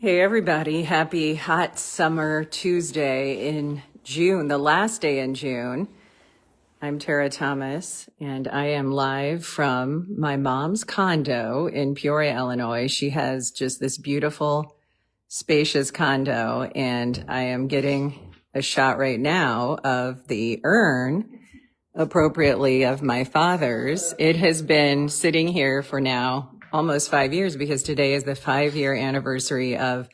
Hey everybody, happy hot summer Tuesday in June, the last day in June. I'm Tara Thomas and I am live from my mom's condo in Peoria, Illinois. She has just this beautiful, spacious condo and I am getting a shot right now of the urn, appropriately of my father's. It has been sitting here for now almost 5 years because today is the 5-year anniversary of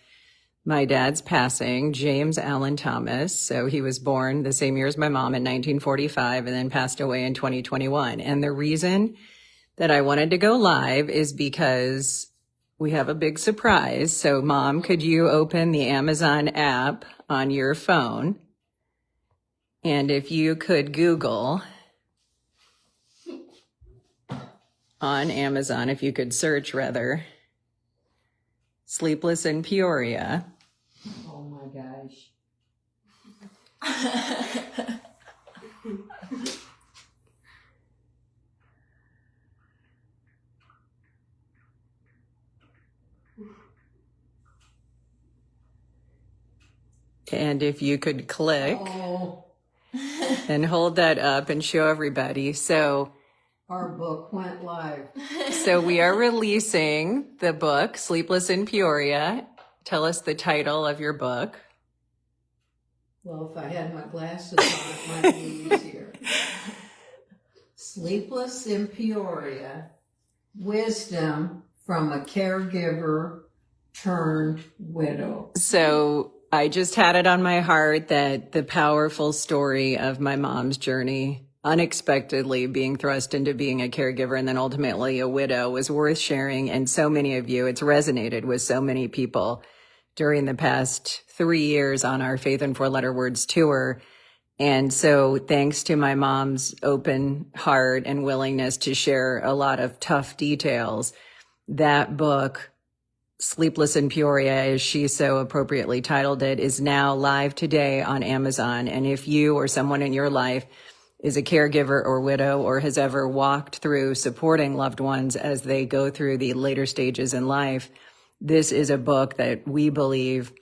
my dad's passing, James Allen Thomas. So he was born the same year as my mom in 1945 and then passed away in 2021. And the reason that I wanted to go live is because we have a big surprise. So Mom, could you open the Amazon app on your phone? And if you could Google on Amazon, if you could search rather, Sleepless in Peoria. Oh my gosh. And if you could click and hold that up and show everybody. So our book went live. So we are releasing the book, Sleepless in Peoria. Tell us the title of your book. Well, if I had my glasses on, it might be easier. Sleepless in Peoria, Wisdom from a Caregiver Turned Widow. So I just had it on my heart that the powerful story of my mom's journey, unexpectedly being thrust into being a caregiver and then ultimately a widow, was worth sharing. And so many of you, it's resonated with so many people during the past 3 years on our Faith in 4-Letter Words tour. And so thanks to my mom's open heart and willingness to share a lot of tough details, that book, Sleepless in Peoria, as she so appropriately titled it, is now live today on Amazon. And if you or someone in your life is a caregiver or widow or has ever walked through supporting loved ones as they go through the later stages in life, this is a book that we believe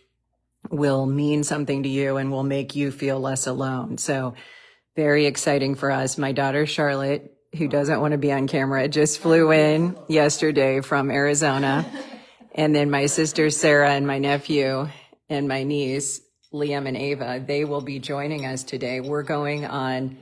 will mean something to you and will make you feel less alone. So very exciting for us. My daughter, Charlotte, who doesn't want to be on camera, just flew in yesterday from Arizona. And then my sister, Sarah, and my nephew and my niece, Liam and Ava, they will be joining us today. We're going on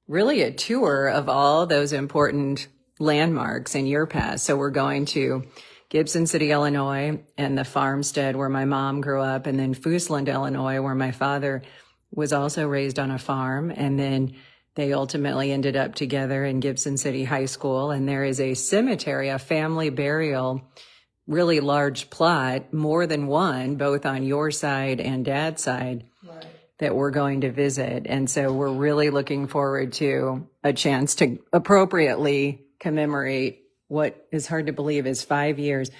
really a tour of all those important landmarks in your past. So we're going to Gibson City, Illinois, and the farmstead where my mom grew up, and then Foosland, Illinois, where my father was also raised on a farm. And then they ultimately ended up together in Gibson City High School. And there is a cemetery, a family burial, really large plot, more than one, both on your side and dad's side, right, that we're going to visit. And so we're really looking forward to a chance to appropriately commemorate what is hard to believe is 5 years.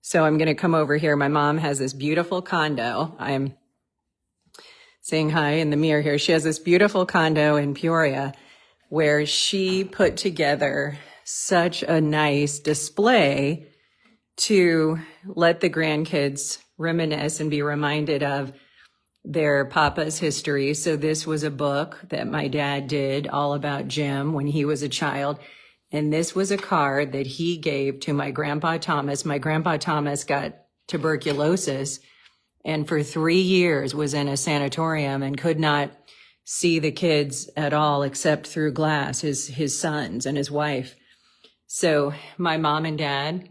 So I'm going to come over here. My mom has this beautiful condo. I'm saying hi in the mirror here. She has this beautiful condo in Peoria where she put together such a nice display to let the grandkids reminisce and be reminded of their papa's history. So this was a book that my dad did all about Jim when he was a child. And this was a card that he gave to my grandpa Thomas. My grandpa Thomas got tuberculosis and for 3 years was in a sanatorium and could not see the kids at all except through glass, his sons and his wife. So my mom and dad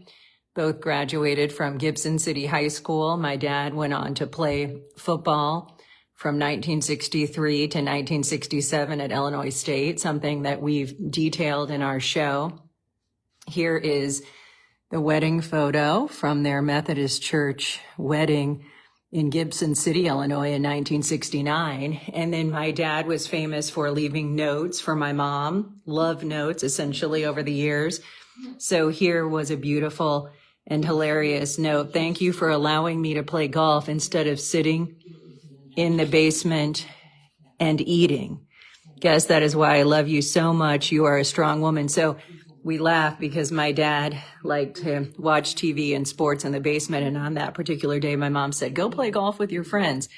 both graduated from Gibson City High School. My dad went on to play football from 1963 to 1967 at Illinois State, something that we've detailed in our show. Here is the wedding photo from their Methodist Church wedding in Gibson City, Illinois in 1969. And then my dad was famous for leaving notes for my mom, love notes essentially over the years. So here was a beautiful and hilarious note. Thank you for allowing me to play golf instead of sitting in the basement and eating. Guess that is why I love you so much. You are a strong woman. So we laugh because my dad liked to watch TV and sports in the basement. And on that particular day, my mom said, go play golf with your friends.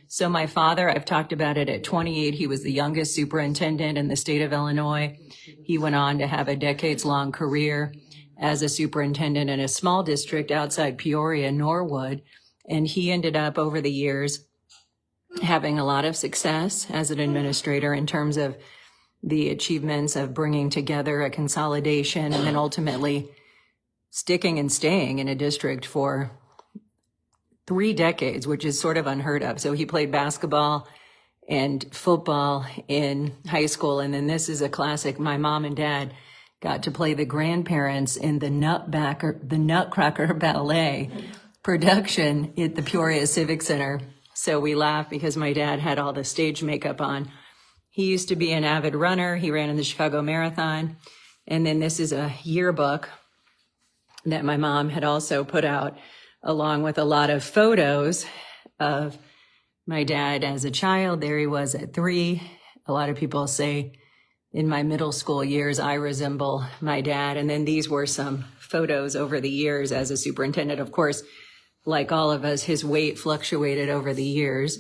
So my father, I've talked about it, at 28, he was the youngest superintendent in the state of Illinois. He went on to have a decades-long career as a superintendent in a small district outside Peoria, Norwood. And he ended up over the years having a lot of success as an administrator in terms of the achievements of bringing together a consolidation and then ultimately sticking and staying in a district for 3 decades, which is sort of unheard of. So he played basketball and football in high school. And then this is a classic. My mom and dad got to play the grandparents in the Nutcracker Ballet production at the Peoria Civic Center. So we laugh because my dad had all the stage makeup on. He used to be an avid runner. He ran in the Chicago Marathon. And then this is a yearbook that my mom had also put out, along with a lot of photos of my dad as a child. There he was at 3. A lot of people say in my middle school years, I resemble my dad. And then these were some photos over the years as a superintendent. Of course, like all of us, his weight fluctuated over the years.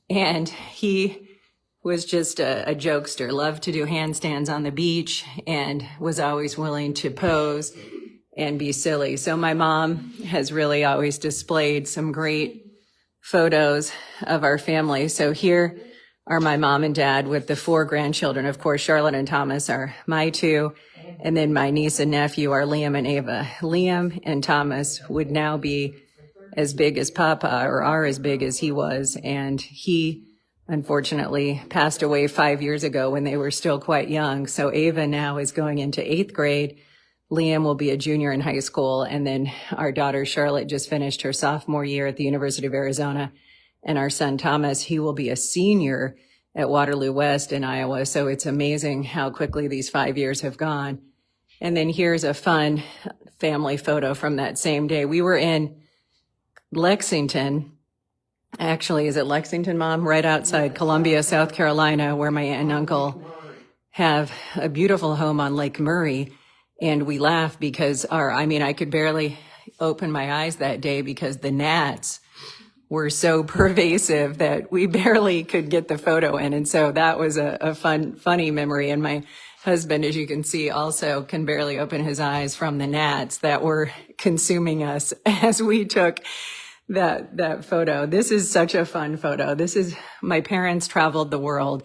And he was just a jokester, loved to do handstands on the beach, and was always willing to pose and be silly. So my mom has really always displayed some great photos of our family. So here are my mom and dad with the 4 grandchildren. Of course, Charlotte and Thomas are my 2. And then my niece and nephew are Liam and Ava. Liam and Thomas would now be as big as Papa, or are as big as he was. And he unfortunately passed away 5 years ago when they were still quite young. So Ava now is going into 8th grade. Liam will be a junior in high school. And then our daughter Charlotte just finished her sophomore year at the University of Arizona. And our son Thomas, he will be a senior at Waterloo West in Iowa. So it's amazing how quickly these 5 years have gone. And then here's a fun family photo from that same day. We were in Lexington. Actually, is it Lexington, Mom? Right outside Columbia, South Carolina, where my aunt and uncle have a beautiful home on Lake Murray. And we laugh because I could barely open my eyes that day because the gnats were so pervasive that we barely could get the photo in. And so that was a funny memory. And my husband, as you can see, also can barely open his eyes from the gnats that were consuming us as we took that photo. This is such a fun photo. My parents traveled the world,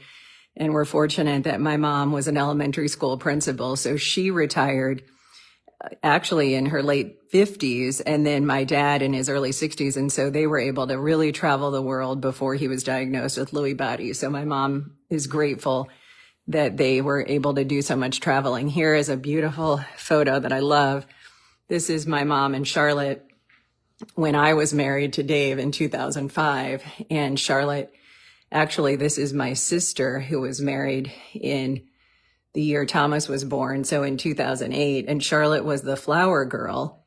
and we're fortunate that my mom was an elementary school principal. So she retired actually in her late 50s, and then my dad in his early 60s. And so they were able to really travel the world before he was diagnosed with Lewy Body. So my mom is grateful that they were able to do so much traveling. Here is a beautiful photo that I love. This is my mom and Charlotte when I was married to Dave in 2005. And Charlotte, actually, this is my sister who was married in the year Thomas was born, so in 2008. And Charlotte was the flower girl.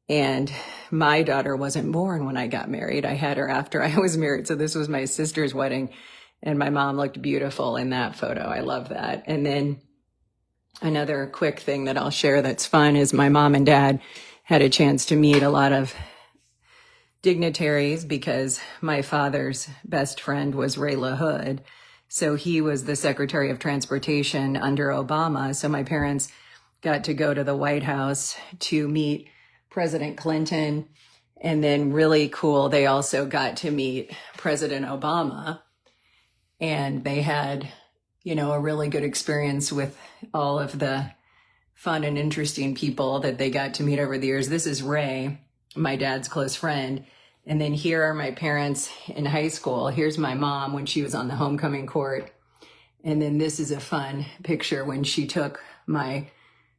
And my daughter wasn't born when I got married. I had her after I was married. So this was my sister's wedding. And my mom looked beautiful in that photo. I love that. And then another quick thing that I'll share that's fun is my mom and dad had a chance to meet a lot of dignitaries because my father's best friend was Ray LaHood. So he was the Secretary of Transportation under Obama. So my parents got to go to the White House to meet President Clinton. And then really cool, they also got to meet President Obama. And they had, a really good experience with all of the fun and interesting people that they got to meet over the years. This is Ray, my dad's close friend. And then here are my parents in high school. Here's my mom when she was on the homecoming court. And then this is a fun picture when she took my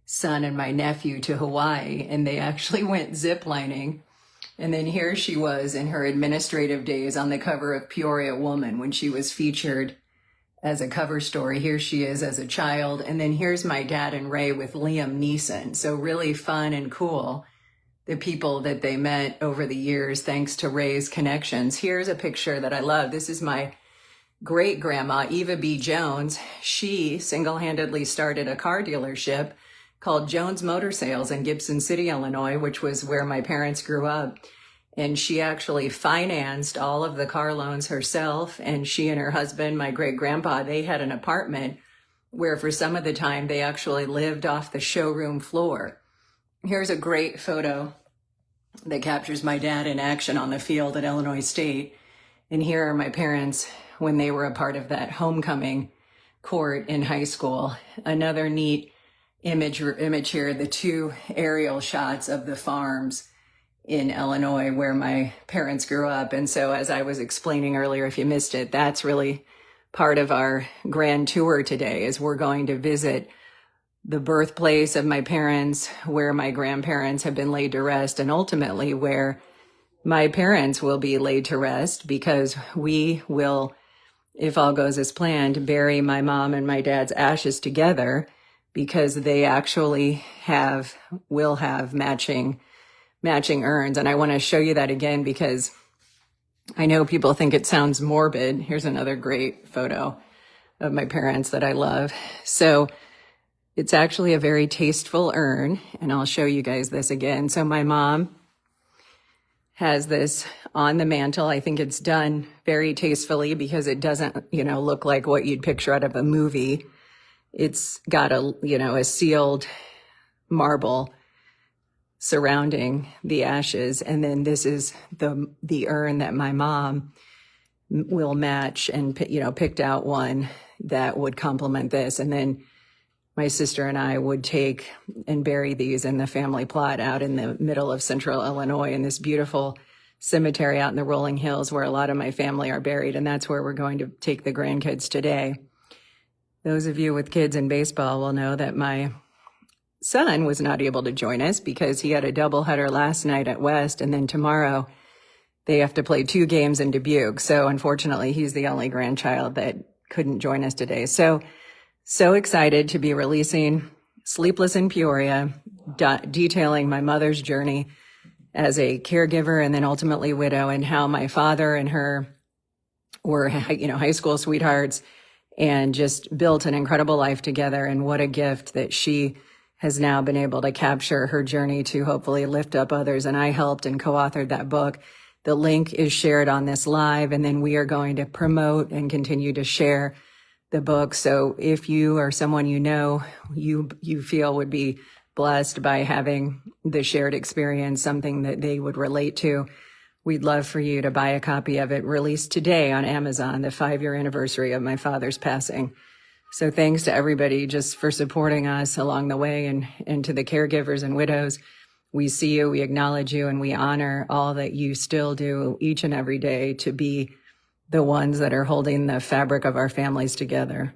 son and my nephew to Hawaii, and they actually went ziplining. And then here she was in her administrative days on the cover of Peoria Woman when she was featured as a cover story. Here she is as a child. And then here's my dad and Ray with Liam Neeson. So really fun and cool, the people that they met over the years, thanks to Ray's connections. Here's a picture that I love. This is my great-grandma, Eva B. Jones. She single-handedly started a car dealership called Jones Motor Sales in Gibson City, Illinois, which was where my parents grew up. And she actually financed all of the car loans herself. And she and her husband, my great grandpa, they had an apartment where for some of the time they actually lived off the showroom floor. Here's a great photo that captures my dad in action on the field at Illinois State. And here are my parents when they were a part of that homecoming court in high school. Another neat image here, the two aerial shots of the farms in Illinois where my parents grew up. And so as I was explaining earlier, if you missed it, that's really part of our grand tour today, is we're going to visit the birthplace of my parents, where my grandparents have been laid to rest, and ultimately where my parents will be laid to rest, because we will, if all goes as planned, bury my mom and my dad's ashes together, because they actually will have matching urns. And I want to show you that again, because I know people think it sounds morbid. Here's another great photo of my parents that I love. So it's actually a very tasteful urn, and I'll show you guys this again. So my mom has this on the mantle. I think it's done very tastefully because it doesn't, look like what you'd picture out of a movie. It's got a sealed marble surrounding the ashes. And then this is the urn that my mom will match, and, picked out one that would complement this. And then my sister and I would take and bury these in the family plot out in the middle of central Illinois, in this beautiful cemetery out in the rolling hills where a lot of my family are buried. And that's where we're going to take the grandkids today. Those of you with kids in baseball will know that my son was not able to join us because he had a doubleheader last night at West, and then tomorrow they have to play 2 games in Dubuque. So unfortunately, he's the only grandchild that couldn't join us today. So excited to be releasing Sleepless in Peoria, detailing my mother's journey as a caregiver and then ultimately widow, and how my father and her were, high school sweethearts and just built an incredible life together. And what a gift that she has now been able to capture her journey to hopefully lift up others. And I helped and co-authored that book. The link is shared on this live, and then we are going to promote and continue to share the book. So if you or someone you feel would be blessed by having the shared experience, something that they would relate to, we'd love for you to buy a copy of it, released today on Amazon, the 5-year anniversary of my father's passing. So thanks to everybody just for supporting us along the way, and to the caregivers and widows. We see you, we acknowledge you, and we honor all that you still do each and every day to be the ones that are holding the fabric of our families together.